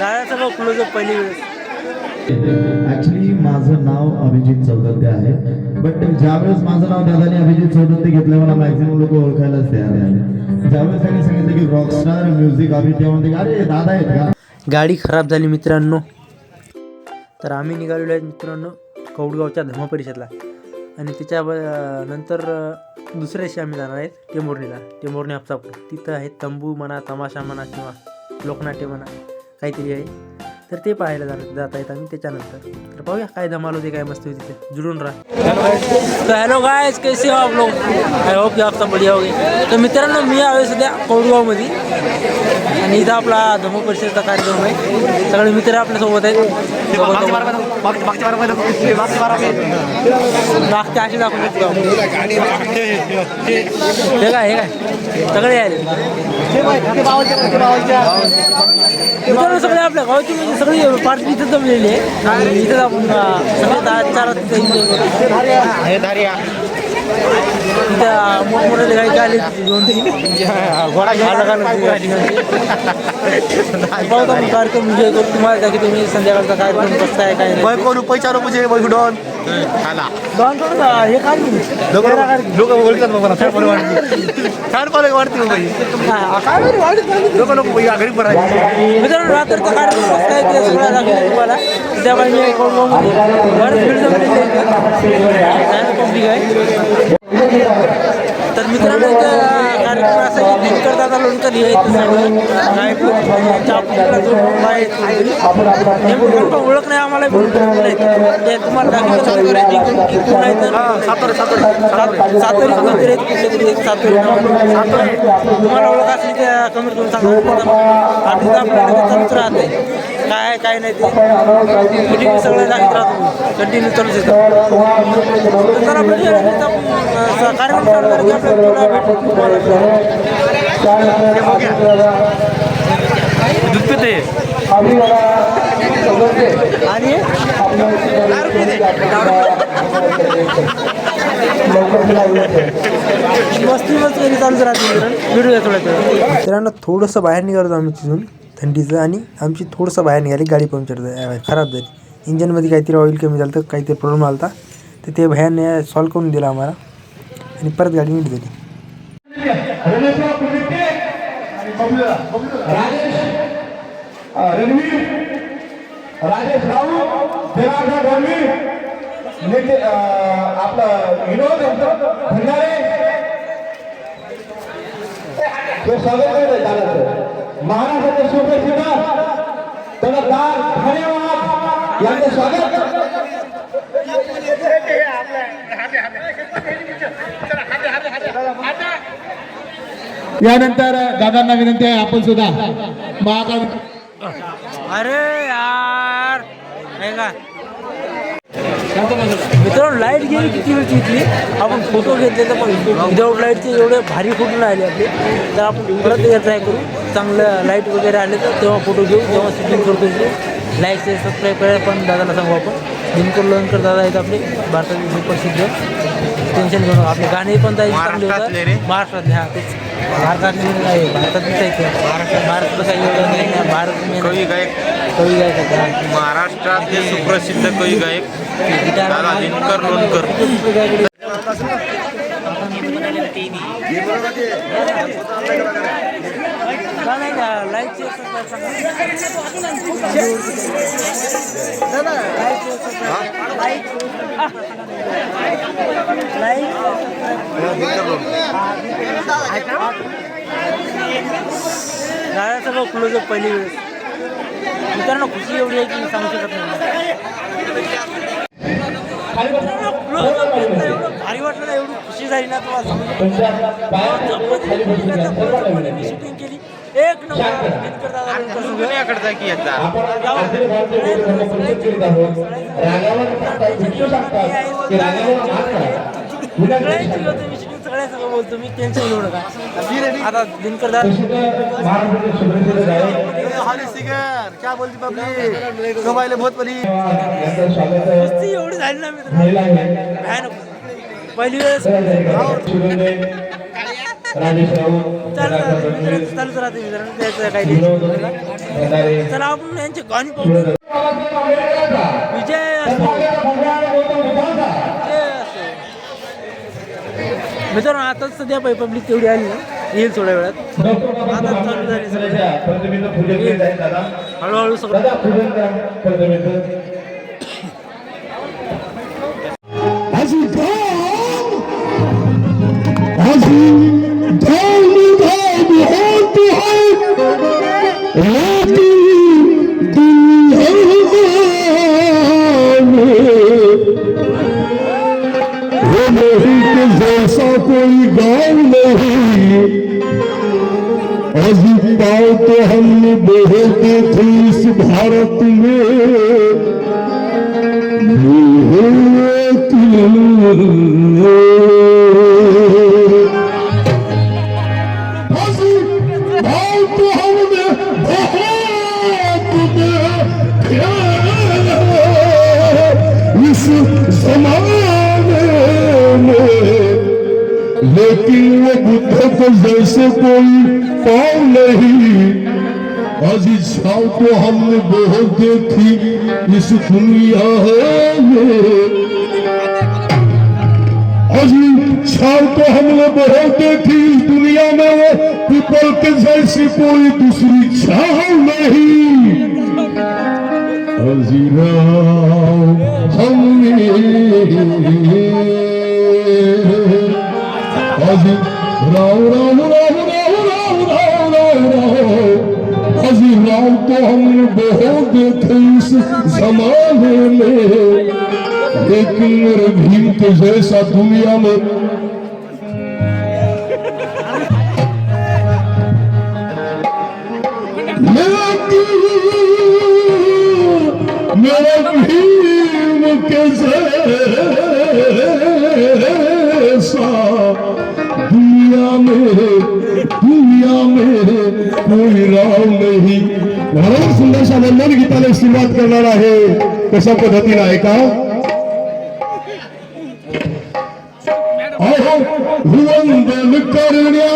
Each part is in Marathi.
गाण्याचं बघ क्लोज पहिली वेळेस. ऍक्च्युली माझं नाव अभिजित चौदत्ते आहे, बट ज्यावेळेस माझं नाव दादाने अभिजित चौदत्ते घेतलं मला मॅक्झिमम लोक ओळखायलाच तयार झाले. ज्यावेळेस त्यांनी सांगितलं की रॉकस्टार म्युझिक अभि, तेव्हा म्हणते अरे दादा आहेत का. गाडी खराब झाली मित्रांनो, तर आम्ही निघालेलो आहेत मित्रांनो कौडगावच्या धर्म परिषदला, आणि त्याच्या नंतर दुसऱ्या दिवशी आम्ही जाणार आहेत टेंभुर्णी हापसापूर. तिथं आहे तंबू म्हणा, तमाशा म्हणा किंवा लोकनाट्य म्हणा काहीतरी आहे, तर ते पाहायला जात आहेत आम्ही त्याच्यानंतर. तर पाहूया काय धमाल होते, काय मस्त होती, तिथे जुळून राहा. तर हॅलो गाइस, कैसे हो आप लोग? आय होप की आप सब बढ़िया होगे. तर मित्रांनो मी आहे सध्या कौडगावमध्ये, आणि इथं आपला धर्म परिषदेचा कार्यक्रम आहे. सगळे मित्र आपल्यासोबत आहेत. मागच्या अशी दाखवून हे काय सगळे आले मित्रांनो, सगळे आपल्या गावची म्हणजे सगळी पार्टी इथं जमलेली आहे, आणि इथं आपण सगळे चार तिथं मोठमोठे गाडी आले 2-3 घोडा कार्यक्रम एन्जॉय करू. तुम्हाला की तुम्ही संध्याकाळचा कार्यक्रम कसं आहे काय नाही. पैसा रुपये डॉन डॉन थोडं हे काढ लोक ओळखतात मला छान कॉलेज वाढते लोक लोक घरी पण आहे. मित्रांनो रात्रीचा कार्यक्रम कसं आहे ते सगळं दाखवतो तुम्हाला. त्यामुळे मी बरंच भीड जमलेली आहे, पब्लिक आहे. तर मित्रांनो कार्यक्रम असा की दिनकर दादा लोणकर हे ओळख नाही आम्हाला, ते तुम्हाला सातोरी कोणतरी कुठले तरी सातोरी तुम्हाला ओळख असली त्या कमीत कमी सांगा. आधी आपल्याला चालूच राहते काय नाही ते कंटिन्यू सगळं लागत राहतो, कंटिन्यू चालूच येतं. तर आपण कार्यक्रम चालू झाला की आपल्याला आणि मस्ती चालूच राहते. व्हिडिओ थोड्या मित्रांनो थोडंसं बाहेर निघालो आम्ही तिथून थंडीचं, आणि आमची थोडंसं बाहेर निघाली गाडी पंक्चर खराब झाली. इंजनमध्ये काहीतरी ऑइल कमी झालं तर काहीतरी प्रॉब्लेम आला होता, तर ते भयाने सॉल्व करून दिला आम्हाला, आणि परत गाडी नीट झाली. राजेश राऊत आपला विनोद भंडारे महाराष्ट्राचे सुप्रसिद्ध तडफदार धन्यवाद यांचे स्वागत. यानंतर दादांना विनंती आहे आपण सुद्धा महाकाल. अरे यार मित्रांनो लाईट गेली किती वेळची इथली. आपण फोटो घेतले तर पण विदाऊट लाईटचे एवढे भारी फोटो नाही आले आपले, तर आपण परत ट्राय करू. चांगलं लाईट वगैरे आले तर तेव्हा फोटो घेऊ, तेव्हा शूटिंग करतो. लाईक से सबस्क्राईब करायला पण दादाला सांगू आपण. दिनकर लोणकर दादा आहेत आपले भारतातील सुप्रसिद्ध. टेन्शन घेऊन आपले गाणे पण चांगले होतात महाराष्ट्रातले. हा तेच भारतातले नाही, भारतातलीच आहे. महाराष्ट्र काही एवढं नाही, भारत कवी गायक आहेत महाराष्ट्रातले सुप्रसिद्ध कवी गायक दादा दिनकर लोणकर. गाण्याचं बघ क्लोज पहिली वेळेस. मित्रांनो खुशी एवढी आहे की सांगू शकत नाही. एवढं भारी वाटलं ना, एवढी खुशी झाली ना तुम्हाला शूटिंग केली एक नंबर. सगळ्या बोलतो मी, टेन्शन घेऊ नका. आता दिनकर क्या बोलती पब्लिक कमायला बहुत बली एवढी झाली ना मित्र, पहिली वेळेस राजेश राऊत चालूच राहते मित्रांनो त्याचं काही चला आपण यांची गाणी पाहू विजय असो मित्रांनो आता सध्या पब्लिक तेवढी आली ना येईल थोड्या वेळात आता चालू झाली सगळं हळूहळू सगळं जैसा कोई गाँव नहीं अजी पाओ तो हमने बहुत देखी इस भारत में अजी पाओ तो हमने बहुत देखी इस जमाने में लेकिन वो बुद्ध को जैसे कोई पाँव नहीं अजी छाव को हमने बहुत देखी इस दुनिया में अजी छाव को हमने बहुत देखी इस दुनिया में वो पीपल के जैसी कोई दूसरी छाव नहीं अजी राव हमने अजी राव राव राव राव राव राव राव राव अजी राव तो हमने बहुत देखे इस जमाने में लेकिन मेरे भीम के जैसा दुनिया में मेरा भीम के जैसा दुनिया में कोई राव नहीं. महाराज सुंदरशा वंदन गीताने सुरुवात करणार आहे कशा पद्धतीने ऐका. अहो वंदन करण्या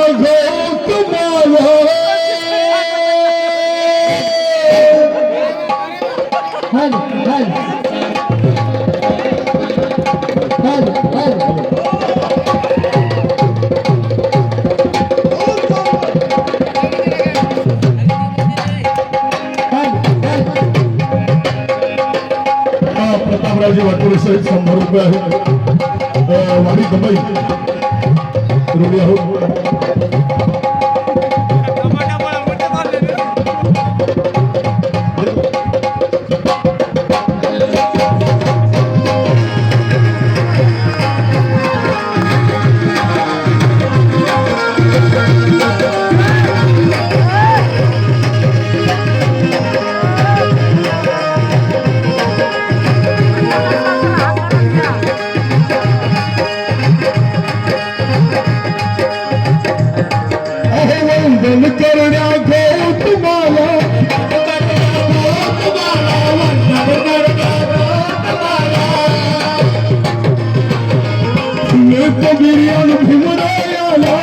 तुम्हाला प्रतापरावजी वाटोरे सहित 100 रुपये आहेत. वाणी कमाई रुपये आहोत. वंदन करण्या तुम्हाला कबीरियन भीमरायाला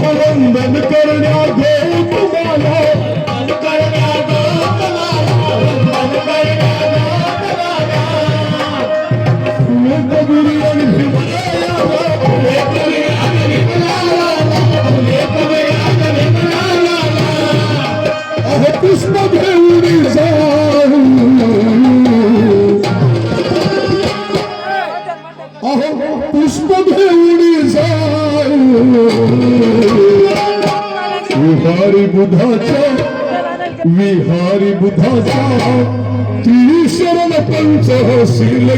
वंदन करण्या तुम्हाला पुष्प घेऊन जाऊ अहो पुष्प घेऊन जाऊ विहारी बुधाचा त्रिशरण पंचशील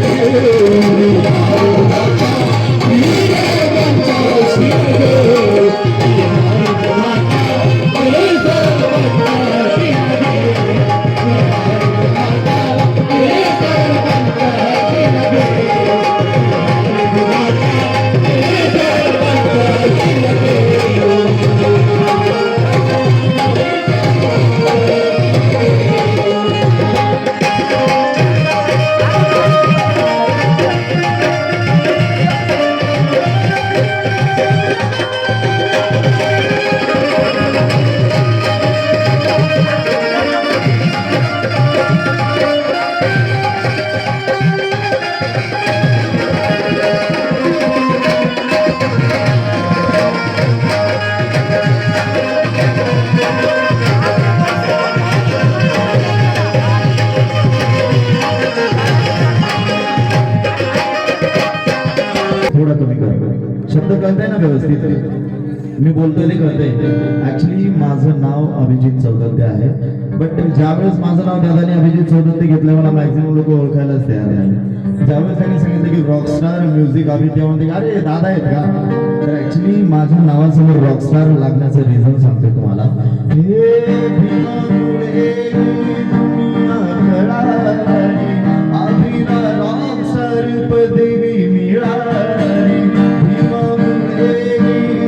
थोडा कमी कर. शब्द कळताय ना व्यवस्थित? मी बोलतोय ते कळतंय. ऍक्च्युली माझं नाव अभिजित चौदत्ते आहे, बट ज्यावेळेस माझं नाव दादाने अभिजित चौदत्ते घेतलं मला मॅक्झिमम लोक ओळखायलाच तयार नाही. ज्यावेळेस त्यांनी सांगितलं की रॉकस्टार म्युझिक अभि, तेव्हा म्हणते अरे दादा आहेत का? तर ऍक्च्युली माझ्या नावासमोर रॉकस्टार लागण्याचं रिझन सांगतो तुम्हाला. हे भीमामुळे दुनिया कळाली, अभिला रॉकस्टार पदवी मिळाली. भीमामुळे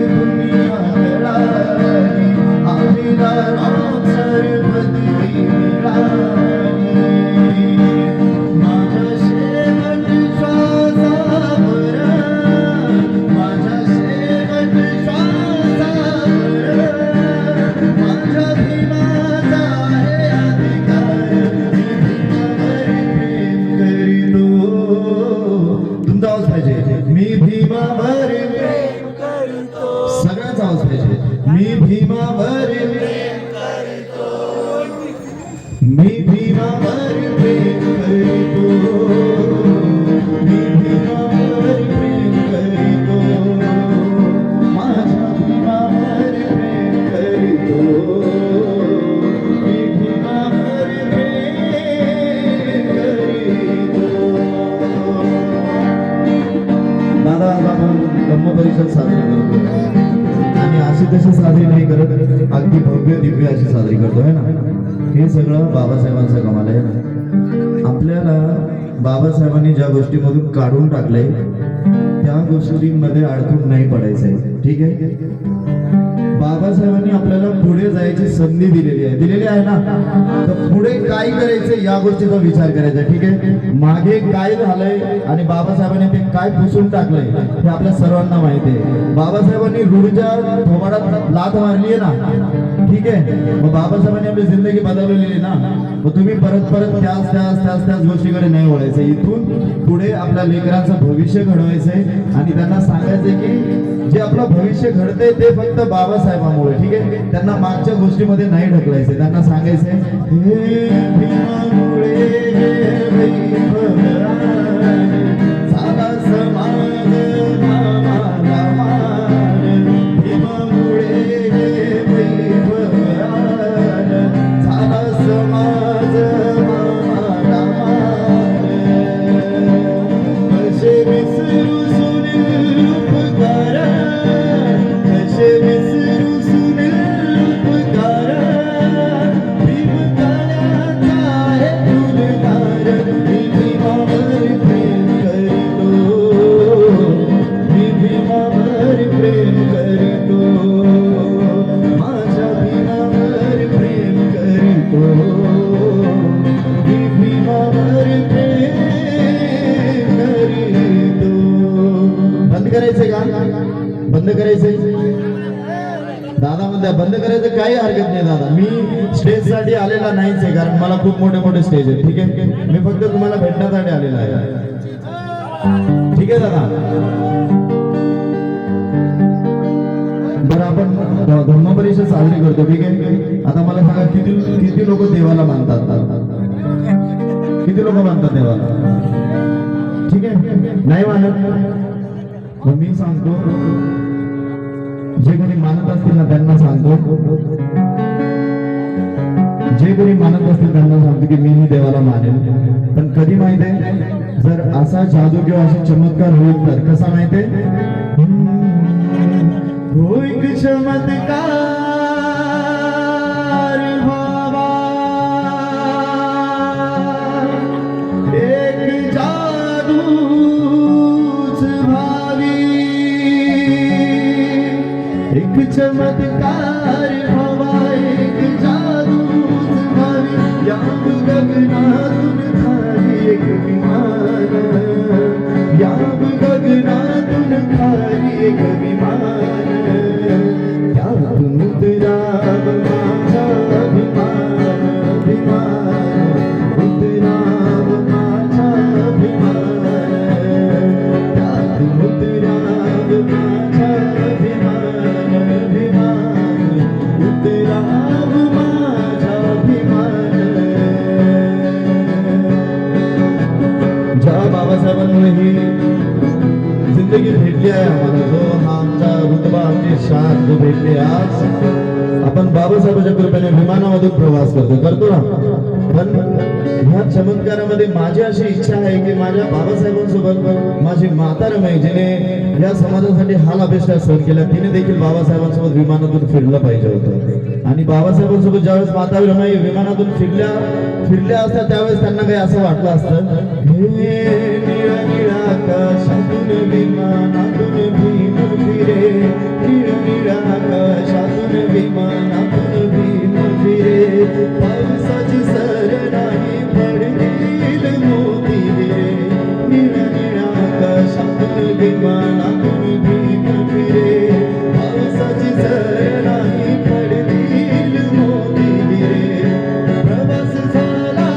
दुनिया कळाली, अभिला रॉकस्टार पदवी मिळाली. माझ्या शेवट श्वासावर, माझ्या शेवट श्वासावर, माझ्या भीमाचा आहे अधिकार. तुमचा आवाज पाहिजे. मी भीमावर प्रेम करतो. सगळ्याचा आवाज पाहिजे. मी भीमावर प्रेम करतो. मी भीमावर प्रेम करतो. मी भीमावर प्रेम करतो. माझ्या भीमावर प्रेम करतो. मी भीमावर प्रेम करतो. दादा आज आपण ब्रह्म परिषद साजरी करतो आणि अशी तशी साजरी नाही करत, अगदी भव्य दिव्य अशी साजरी करतो है ना. हे सगळं बाबासाहेबांचं कमाल आहे ना. आपल्याला बाबासाहेबांनी ज्या गोष्टीमधून काढून टाकलंय त्या गोष्टींमध्ये अडकून नाही पडायचंय. ठीक आहे. बाबासाहेबांनी आपल्याला पुढे जायची संधी दिलेली आहे ना. तर पुढे काय करायचं या गोष्टीचा विचार करायचा. ठीक आहे. मागे काय झालंय आणि बाबासाहेबांनी ते काय पुसून टाकलंय हे आपल्या सर्वांना माहिती आहे. बाबासाहेबांनी रूढच्या थोबाडात लाथ मारली आहे ना. ठीक आहे. मग बाबासाहेबांनी आपली जिंदगी बदललेली ना. मग तुम्ही परत परत त्याच गोष्टीकडे नाही वळायचं. इथून पुढे आपल्या लेकरांचं भविष्य घडवायचंय आणि त्यांना सांगायचंय की जे आपलं भविष्य घडतंय ते फक्त बाबासाहेबांमुळे. ठीक आहे. त्यांना मागच्या गोष्टीमध्ये नाही ढकलायचं. त्यांना सांगायचंय हे भीमामुळे वैभव आले, साधा समाज आम्हाला मान. भीमामुळे वैभव आले, साधा समाज आम्हाला मान. कसे विसरू सुनील उपकार, कसे विसरू सुनील उपकार. भीमकाळ्याचा आहे तुलकार. मी भीमावर प्रेम करतो. मी भीमावर प्रेम करतो. माझ्या भीमावर प्रेम करतो. मी भीमावर प्रेम करतो. बंद करायचंय का? बंद करायचंय? दादा म्हणते बंद करायचं काही हरकत नाही दादा. मी स्टेज साठी आलेला नाहीच आहे, कारण मला खूप मोठे मोठे स्टेज आहेत. ठीक आहे. मी फक्त तुम्हाला भेटण्यासाठी आलेला आहे. ठीक आहे दादा. बरं आपण धम्म परिषद साजरी करतो. ठीक आहे. आता मला सांगा किती लोक देवाला मानतात? किती लोक मानतात देवाला? ठीक आहे. नाही मानत? मग मी सांगतो, जे कोणी मानत असतील ना त्यांना सांगतो, जे कोणी मानत असतील त्यांना सांगतो की मीही देवाला मानेन. पण कधी माहितीये, जर असा जादू किंवा असे चमत्कार होईल तर. कसा माहितीये? हो एक चमत्कार व्हावा, एक जादूच भावी. एक चमत्कार व्हावा, एक जादूच भावी. या गगनातून खाली एक विमान, या गगनातून खाली एक विमान. जो भेटले आज आपण बाबासाहेबांच्या कृपेने विमानामधून प्रवास करतो ना, पण ह्या चमत्कारामध्ये माझी अशी इच्छा आहे की माझ्या बाबासाहेबांसोबत माझी माता रमाई, जिने या समाजासाठी हाल अपेक्षा सहन केला, तिने देखील बाबासाहेबांसोबत विमानातून फिरलं पाहिजे होतं. आणि बाबासाहेबांसोबत ज्यावेळेस माता रमाई विमानातून फिरल्या असतात त्यावेळेस त्यांना काही असं वाटलं असतं, हे निळा निळा आकाशातून विमानातून भीम फिरे, निळा निळा आकाशातून विमानातून भीम फिरे, पावसाची सर नाही पडतील मोती रे, निळा निळा आकाशातून विमानातून भीम फिरे, पावसाची सर नाही पडतील मोती रे, प्रवास झाला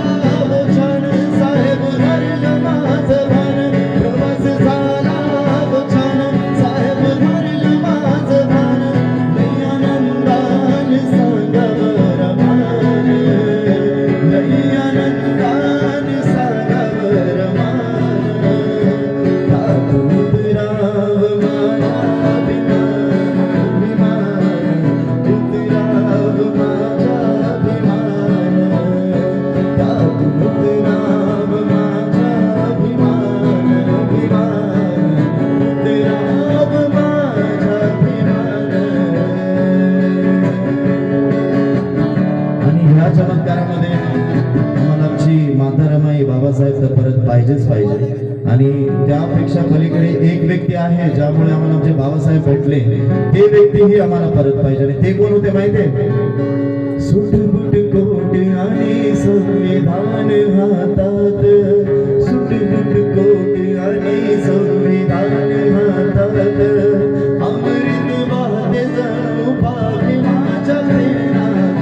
वो छान साहेब हरलं माझं भान, प्रवास झाला वो छान साहेब हरलं माझं भान, लई आनंदाने सांगा बरं मान, लई आनंदाने सांगा बरं मान, तातून उतराव माझ्या विमान, उतराव माझ्या विमान, तातून उतराव माझ्या विमान, उतराव माझ्या विमान. आणि ह्या चमत्कारामध्ये आम्हाला आमची माता रमाई बाबासाहेब तर परत पाहिजेच पाहिजे. आणि त्यापेक्षा पलीकडे एक व्यक्ती आहे ज्यामुळे आम्हाला आमचे बाबासाहेब भेटले, ते व्यक्तीही आम्हाला परत पाहिजे. आणि ते कोण होते माहितीये? सुटबुट कोट आणि संविधान हातात, सुटबुट कोट आणि संविधान हातात, अमृत वाहते जणू पावी माझ्या प्रेमात,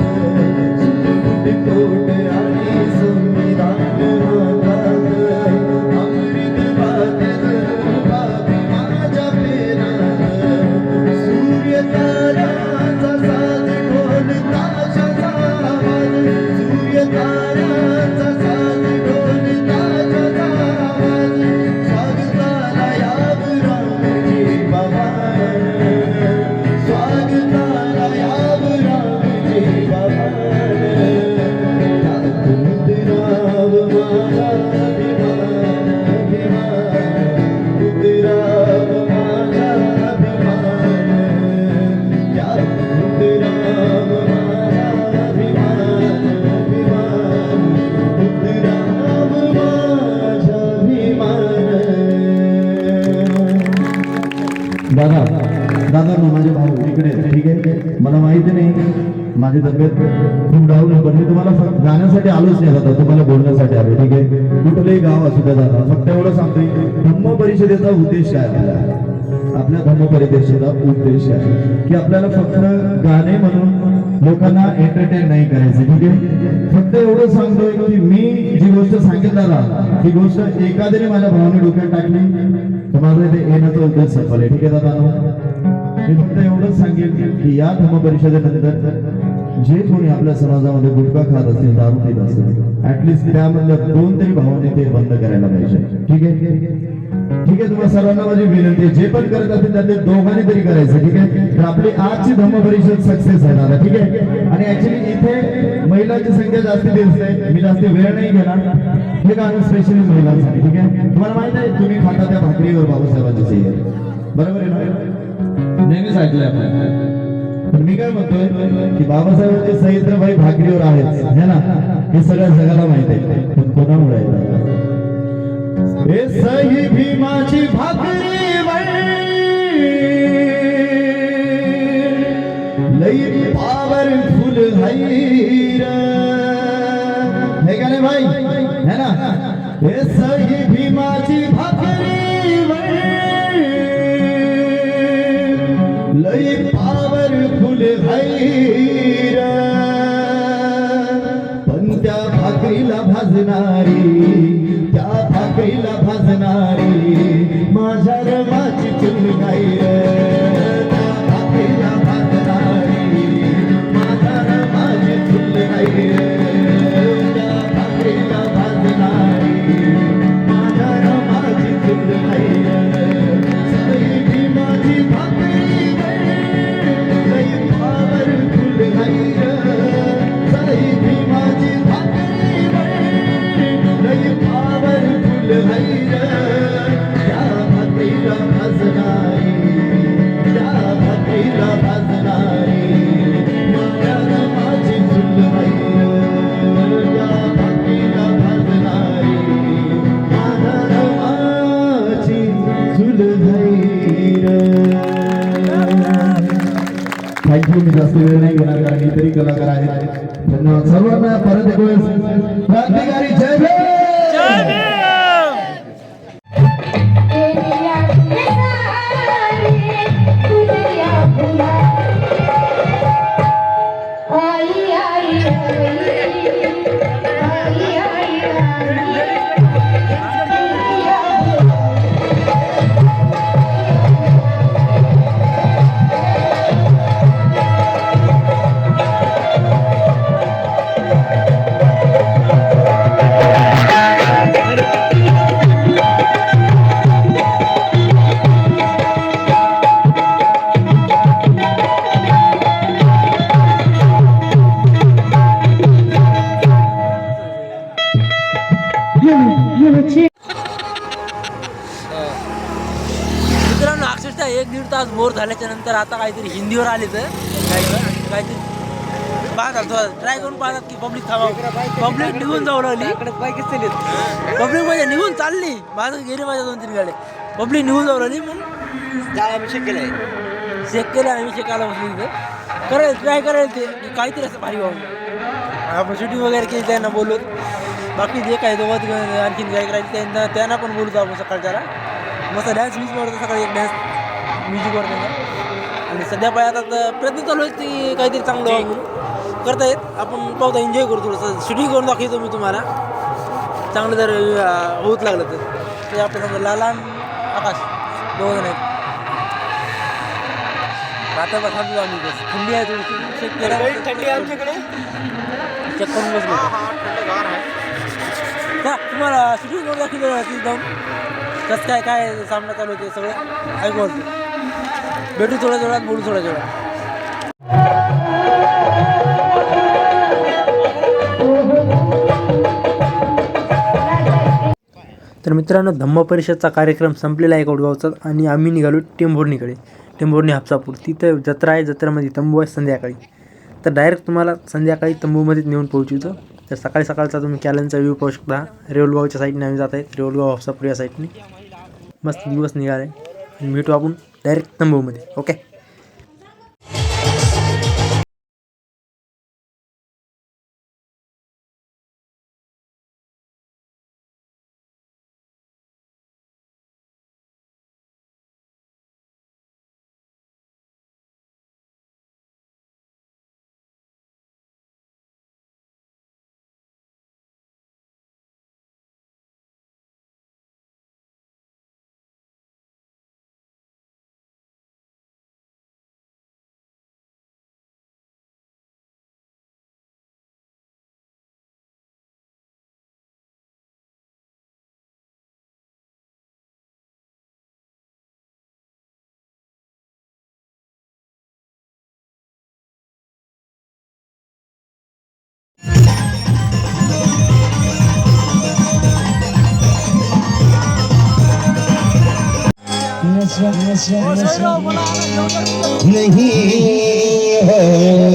सुटबुट कोट आणि संविधान हातात, अमृत वाहते जणू पावी माझ्या प्रेमात, सूर्य ताऱ्याचा साज ढोल ताशाचा आवाज, सूर्य ताऱ्याचा साज ढोल ताशाचा आवाज, स्वागताला यावं रामजी बाबा, स्वागताला यावं रामजी बाबा, त्यातून उतराव माझा विमान, उतराव माझा विमान, त्यातून उतराव माझा विमान, उतराव माझा विमान. दादा माझे भाऊ इकडे, ठीक आहे, मला माहिती नाही माझी तब्येत खूप डाऊन आहे, पण मी तुम्हाला फक्त गाण्यासाठी आलोच नाही दादा, तुम्हाला बोलण्यासाठी आलो, ठीक आहे. कुठलंही गाव असू द्या दादा, फक्त एवढं सांगतोय, धम्म परिषदेचा उद्देश काय आपल्या धम्म परिषदेचा उद्देश आहे की आपल्याला फक्त गाणे म्हणून लोकांना एंटरटेन नाही करायचं, ठीक आहे. फक्त एवढं सांगतोय की मी जी गोष्ट सांगितलं ना, ती गोष्ट एखाद्याने माझ्या भावाने डोक्यात टाकली तर माझं इथे येण्याचा उद्देश सफल आहे, ठीक आहे दादा. मी फक्त एवढंच सांगेन की या धम्म परिषदेनंतर जे कोणी आपल्या समाजामध्ये गुटखा खात असेल, दारू पीत असेल, ऍटलिस्ट त्यामधल्या 2 तरी भावाने ते बंद करायला पाहिजे, ठीक आहे. ठीक आहे, तुम्हाला सर्वांना माझी विनंती आहे, जे पण करत असेल त्यातले दोघांनी तरी करायचं, ठीक आहे. तर आपली आजची धम्म परिषद सक्सेस आहे दादा, ठीक आहे. आणि ऍक्च्युली इथे महिलांची संख्या जास्त दिसते, मी जास्त वेळ नाही घेणार, हे गाणं स्पेशली महिलांसाठी, ठीक आहे. तुम्हाला माहित आहे तुम्ही खाता त्या भाकरीवर बाबासाहेबांची सही आहे, बरोबर आहे ना? नेहमीच ऐकलंय आपण, पण मी काय म्हणतोय की बाबासाहेबांची सही तर भाई भाकरीवर आहेच, है ना, हे सगळ्या जगाला माहित आहे, पण कोणामुळे आहे? हे सही भीमाची भाकरीवर लई पॉवरफुल हैर, है का नाही भाई, है ना? हे सही भीमाची भाकरीवर लई पॉवरफुल हैर, पण त्या भाकरीला भाजणारी, त्या भाकरीला भाजणारी माझ्या रमाची चुनगाई, त्या भाकरीला भाजणारी माझ्या रमाची चुनगाई, त्या भाकरीला भाजणारी माझ्या रमाची चुनगाई, सही भीमाची भाकरी थँक्यू. मी जास्त वेळ नाही घेणार कारण इतरही कलाकार आहेत. धन्यवाद सर्वांना. परत एक वेळेस क्रांतिकारी जय भीम. मित्रांनो अक्षरशः 1-1.5 तास बोर झाल्याच्या नंतर आता काहीतरी हिंदीवर आले तर काहीतरी पाहतात ट्राय करून पाहतात की पब्लिक थांबा. पब्लिक निघून जाऊ लागली. पब्लिक म्हणजे निघून चालली. माझं गेले माझ्या 2-3 गाड्या. पब्लिक निघून जाऊ लागली म्हणून आम्ही चेक केलं आम्ही चेकायला बसलो तिथं करायला ट्राय करायला ते की काहीतरी असं भारी व्हावं. आपण शूटिंग वगैरे केली त्यांना बोललो. बाकी जे काही दोघं आणखीन गायक राहील त्यांना पण बोलतो आपण सकाळच्याला. मस्त डॅन्स मीच मारतो सकाळी एक डॅन्स म्युझिक वर त्यांना. आणि सध्या पाय आता प्रयत्न चालू आहेत की काहीतरी चांगलं व्हावं म्हणून करता येत. आपण पाहता एन्जॉय करू थोडंसं. शूटिंग करून दाखवतो मी तुम्हाला चांगलं जर होत लागलं तर. ते आपल्या समजा लाला आकाश दोघं जण आहेत. आता थांबतो आम्ही बस. थंडी आहे थोडीशी चेक केला. थंडी आमच्याकडे चेक करून बसलो का तुम्हाला शूटिंग करून दाखवलं तिथे जाऊन कसं काय काय सामना चालू होते सगळं ऐकू होतं. भेटू थोड्या वेळात बोलू थोड्या वेळात. तर मित्रांनो धम्म परिषदचा कार्यक्रम संपलेला आहे कौडगावचा आणि आम्ही निघालो टेंभुर्णीकडे. टेंभुर्णी हापसापूर तिथं जत्रा आहे. जत्रेमध्ये तंबू आहे संध्याकाळी. तर डायरेक्ट तुम्हाला संध्याकाळी तंबूमध्येच नेऊन पोहोचवतो. तर सकाळी सकाळचा तुम्ही कॅलनचा व्ह्यू पाहू शकता. रेवलगावच्या साईडने आम्ही जात आहेत. रेवलगाव हापसापूर या साईडने मस्त दिवस निघाला आहे. आणि भेटू आपण डायरेक्ट तंबूमध्ये. ओके. नहीं है